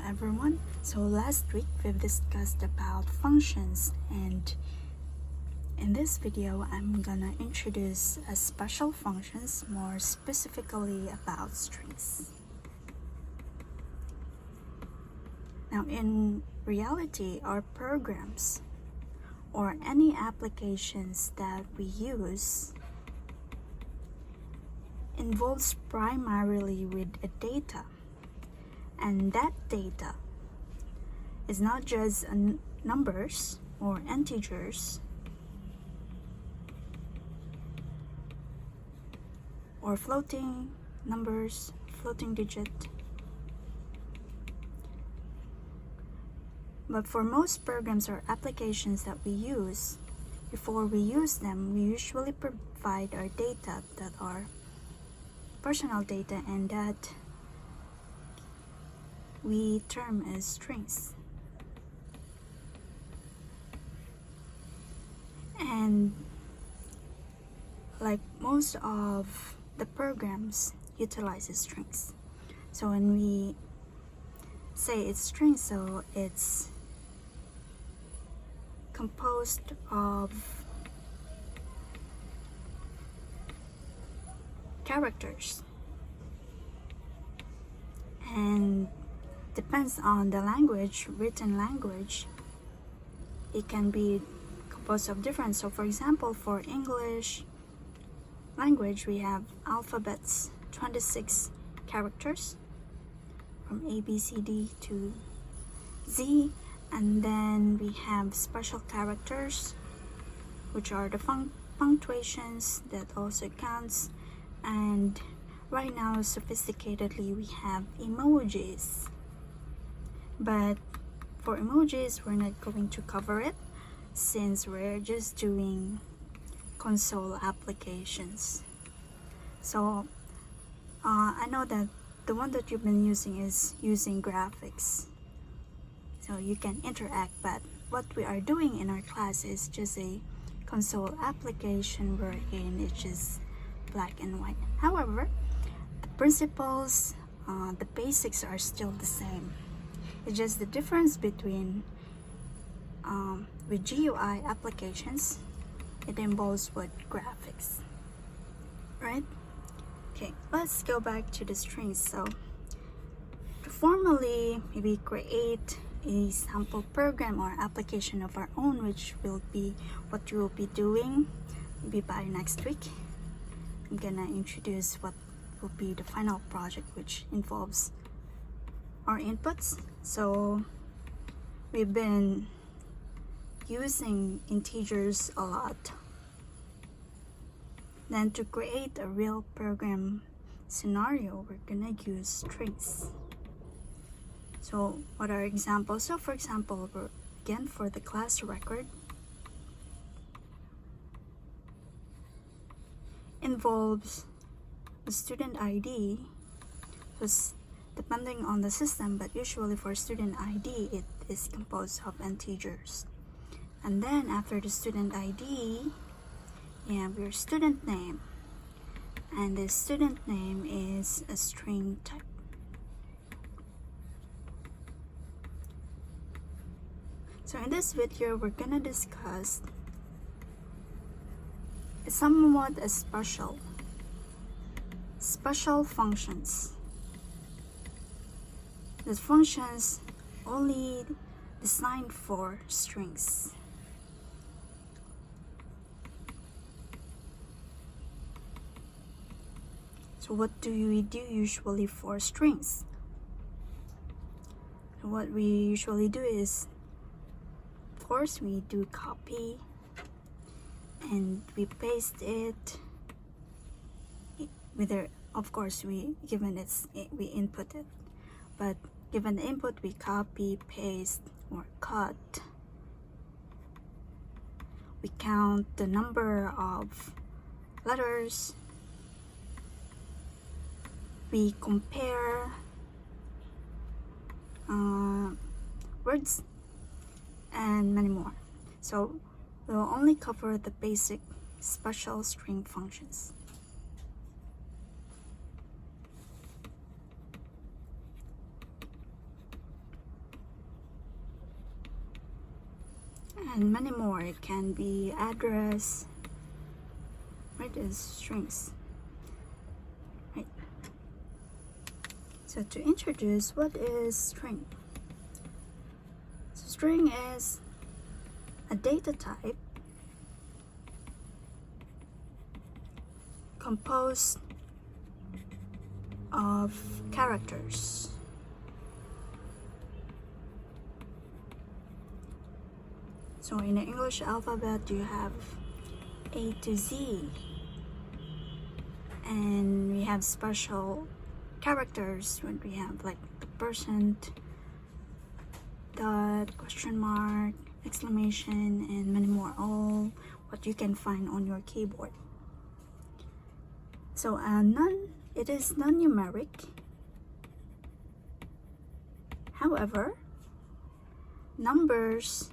everyone. So last week we've discussed about functions, and in this video I'm gonna introduce a special functions, more specifically about strings. Now in reality, our programs or any applications that we use involves primarily with a data. And that data is not just numbers or integers or floating numbers, floating digit. But for most programs or applications that we use, before we use them, we usually provide our data that are personal data, and that we term as strings. And like most of the programs utilizes strings. So when we say it's strings, so it's composed of characters, and depends on the language, written language, it can be composed of different. So for example, for English language, we have alphabets, 26 characters from A, B, C, D to Z, and then we have special characters, which are the punctuations that also counts. And right now, sophisticatedly, we have emojis. But for emojis, we're not going to cover it since we're just doing console applications. So I know that the one that you've been using is using graphics, so you can interact, but what we are doing in our class is just a console application wherein it's just black and white. However, the principles, the basics are still the same. It's just the difference between with GUI applications, it involves with graphics, right? Okay, let's go back to the strings. So to formally maybe create a sample program or application of our own, which will be what you will be doing maybe by next week, I'm gonna introduce what will be the final project, which involves our inputs. So we've been using integers a lot. Then to create a real program scenario, we're gonna use strings. So what are examples? So for example, again, for the class record, involves the student ID, because depending on the system, but usually for student ID, it is composed of integers. And then after the student ID, you have your student name, and the student name is a string type. So in this video, we're gonna discuss somewhat a special functions. The functions only designed for strings. So what do we do usually for strings? So what we usually do is, of course, we do copy and we paste it. Whether, of course, we input it, but given the input, we copy, paste, or cut. We count the number of letters. We compare words and many more. So we'll only cover the basic special string functions. and many more. It can be address, right, is strings, right? So to introduce, what is string? So string is a data type composed of characters. So in the English alphabet, you have A to Z, and we have special characters when we have like the percent, dot, question mark, exclamation, and many more, all what you can find on your keyboard. So it is non-numeric. However, numbers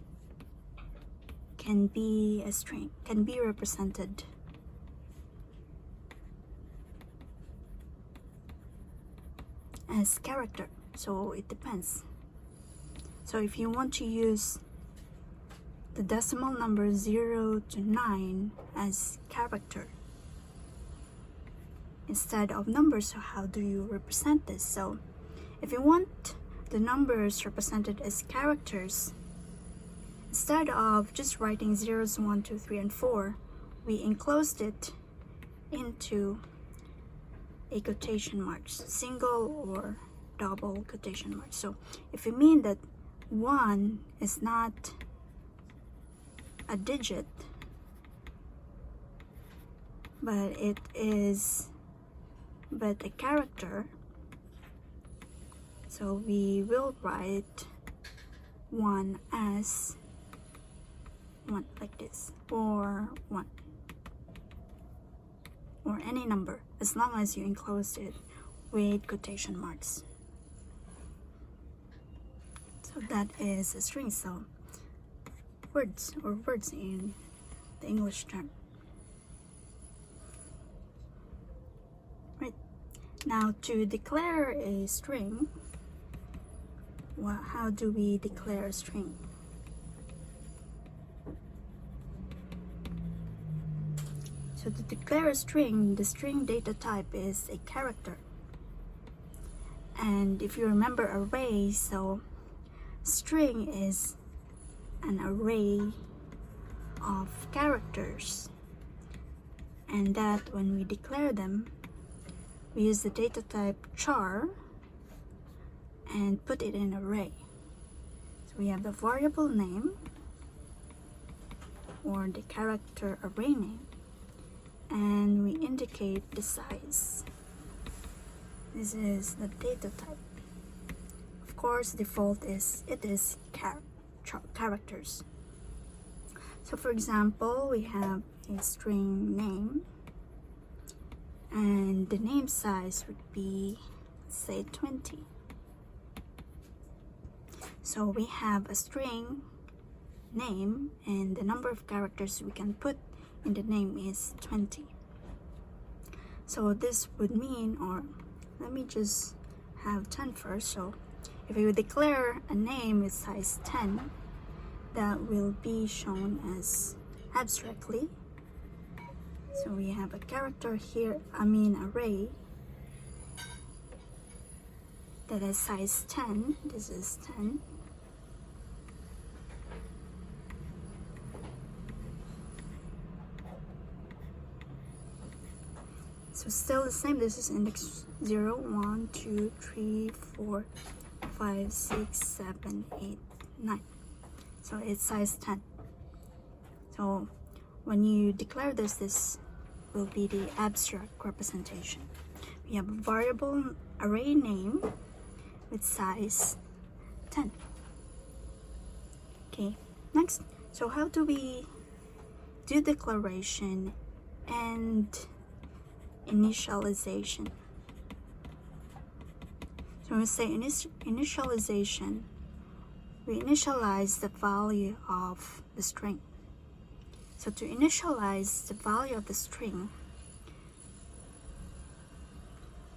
can be a string, can be represented as character. So it depends. So if you want to use the decimal number 0 to 9 as character instead of numbers, so how do you represent this? So if you want the numbers represented as characters, instead of just writing zeros, 1, 2, 3, and 4, we enclosed it into a quotation marks, single or double quotation marks. So if you mean that 1 is not a digit, but it is but a character, so we will write 1 as 1 like this, or 1, or any number as long as you enclose it with quotation marks. So that is a string. So words in the English term. Right, now to declare a string, how do we declare a string? So to declare a string, the string data type is a character. And if you remember array, so string is an array of characters, and that when we declare them, we use the data type char and put it in array. So we have the variable name or the character array name, and we indicate the size. This is the data type. Of course, default is characters. So for example, we have a string name, and the name size would be, say, 20. So we have a string name, and the number of characters we can put in the name is 20. So this would mean, or let me just have 10 first. So if you declare a name with size 10, that will be shown as abstractly. So we have a character here, array that is size 10. This is 10. So still the same. This is index 0, 1, 2, 3, 4, 5, 6, 7, 8, 9. So it's size 10. So when you declare this will be the abstract representation. We have a variable array name with size 10. Okay, next. So how do we do declaration and initialization? So when we say initialization, we initialize the value of the string. So to initialize the value of the string,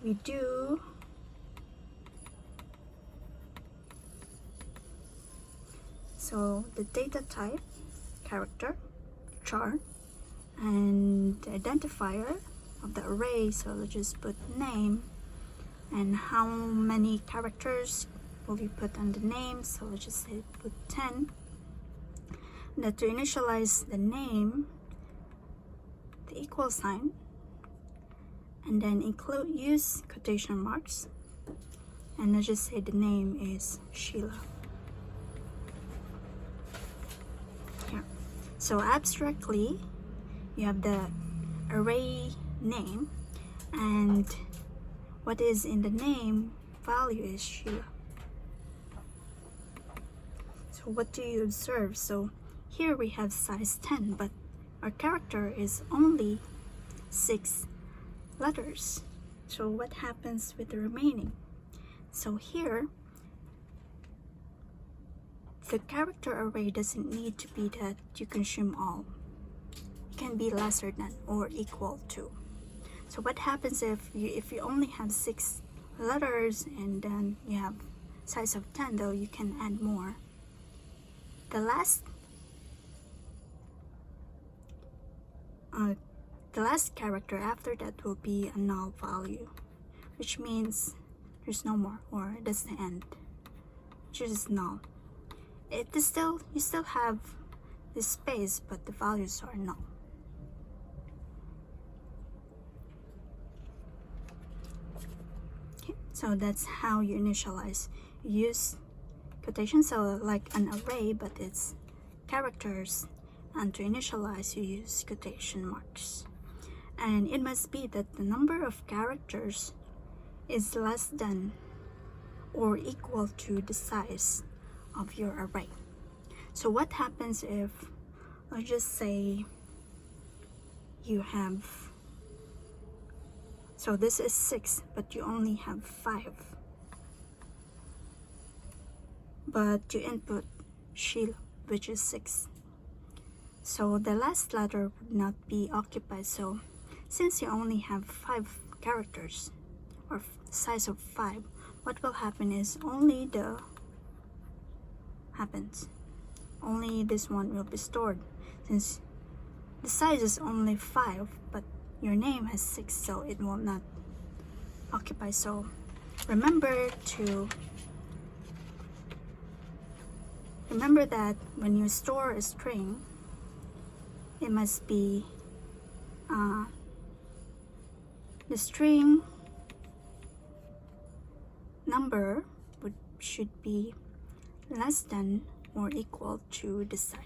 we do so the data type character char, and the identifier of the array, so let's just put name, and how many characters will you put on the name, so let's just say put 10. Now to initialize the name, the equal sign, and then use quotation marks, and let's just say the name is Sheila. Here. So abstractly, you have the array name, and what is in the name value is Sheila. So what do you observe? So here we have size 10, but our character is only 6 letters. So what happens with the remaining? So here, the character array doesn't need to be that you consume all. It can be lesser than or equal to. So what happens if you only have 6 letters and then you have size of 10, though you can add more. The last character after that will be a null value, which means there's no more, or that's the end, which is null. You still have this space, but the values are null. Okay, so that's how you initialize. You use quotation, so like an array, but it's characters, and to initialize you use quotation marks. And it must be that the number of characters is less than or equal to the size of your array. So what happens if, let's just say you have, so this is 6, but you only have 5, but you input Sheila, which is 6. So the last letter would not be occupied. So since you only have 5 characters, or size of 5, what will happen is only this one will be stored, since the size is only 5, but your name has 6, so it will not occupy. So remember that when you store a string, it must be the string number should be less than or equal to the set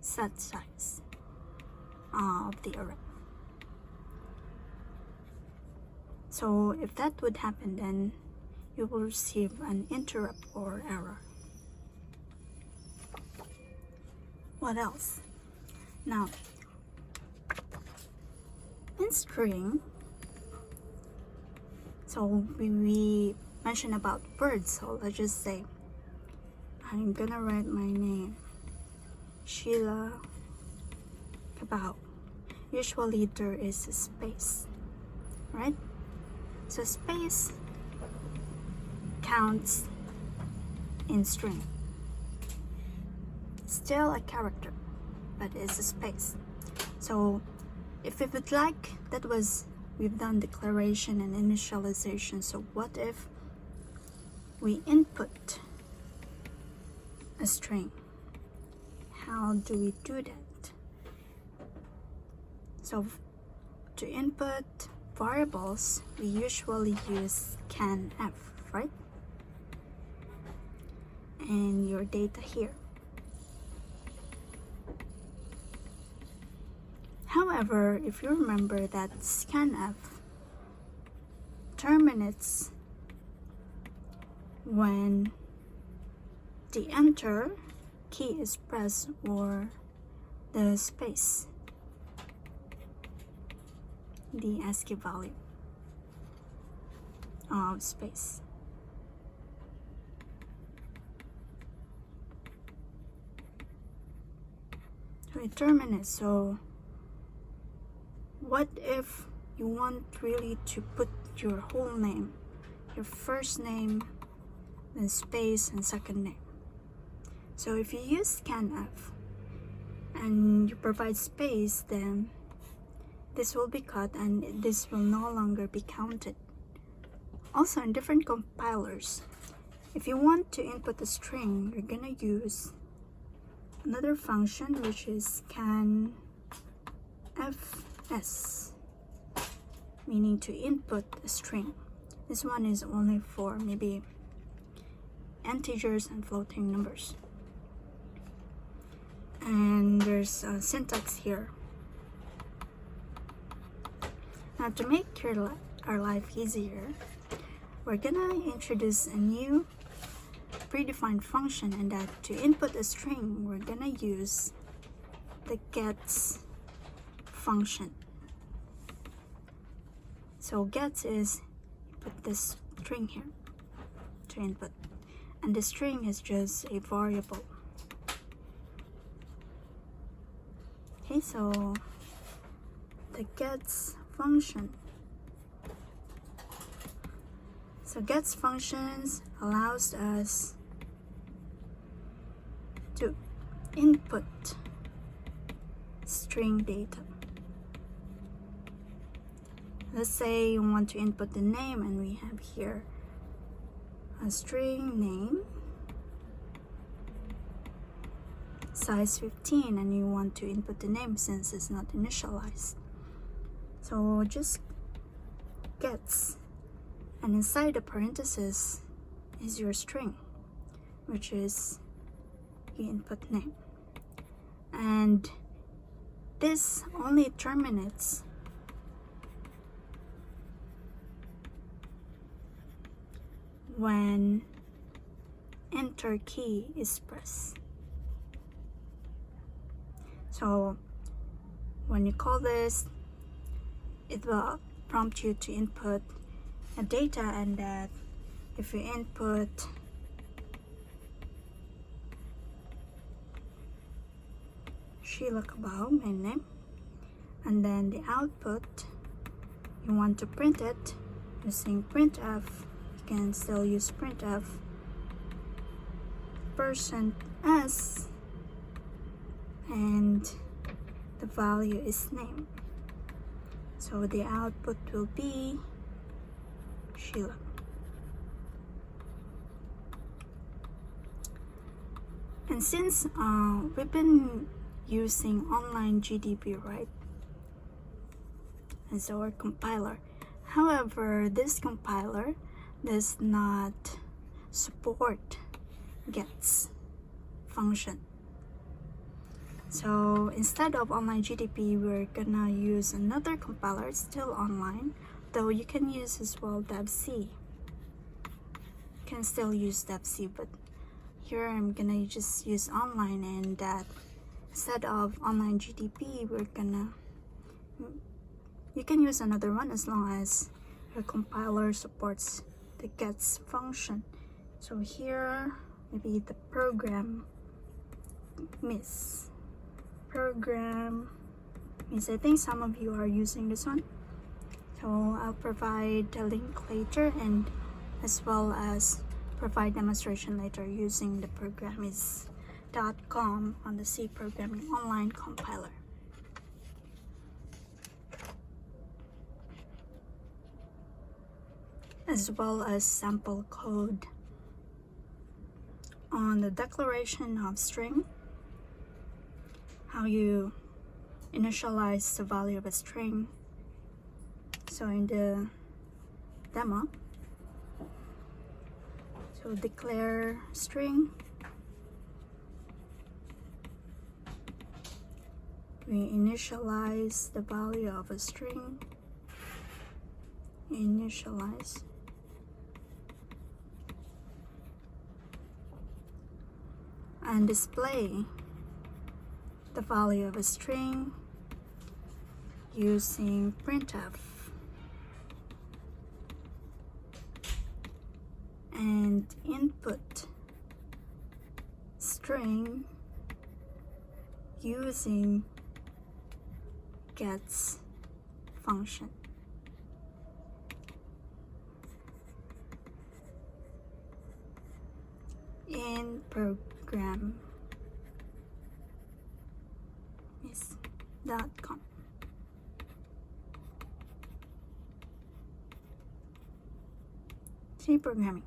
size of the array. So if that would happen, then you will receive an interrupt or error. What else? Now, in string, so we mentioned about words, so let's just say I'm gonna write my name, Sheila Kabao. Usually there is a space, right? So space counts in string. Still a character, but it's a space. So if we would like, we've done declaration and initialization. So what if we input a string? How do we do that? So to input variables, we usually use scanf, right? And your data here. However, if you remember that scanf terminates when the enter key is pressed or the space, the ASCII value of space. So it terminates. So what if you want really to put your whole name, your first name, then space, and second name? So if you use scanf and you provide space, then this will be cut and this will no longer be counted. Also, in different compilers, if you want to input a string, you're gonna use another function, which is scanfs, meaning to input a string. This one is only for maybe integers and floating numbers. And there's a syntax here. Now, to make our life easier, we're gonna introduce a new predefined function, and that to input a string, we're gonna use the gets function. So gets is put this string here to input, and the string is just a variable. Okay, so the gets function. So gets functions allows us to input string data. Let's say you want to input the name, and we have here a string name, size 15, and you want to input the name since it's not initialized. So just gets, and inside the parenthesis is your string, which is the input name. And this only terminates when enter key is pressed. So when you call this, it will prompt you to input a data, and that if you input Sheila Kabao, my name, and then the output, you want to print it using printf, you can still use printf %s, and the value is name. So the output will be Sheila. And since we've been using online GDB, right, as our compiler, however, this compiler does not support gets function. So instead of online GDB, we're gonna use another compiler. It's still online, though you can use as well devc. You can still use devc, but here I'm gonna just use online, and that instead of online GDB, you can use another one as long as your compiler supports the gets function. So here, maybe the program miss. I think some of you are using this one. So I'll provide the link later, and as well as provide demonstration later using the programmis.com on the C Programming Online compiler. As well as sample code on the declaration of string, how you initialize the value of a string. So in the demo, so declare string, we initialize the value of a string, initialize, and display the value of a string using printf, and input string using gets function. In program gmail.com. C programming.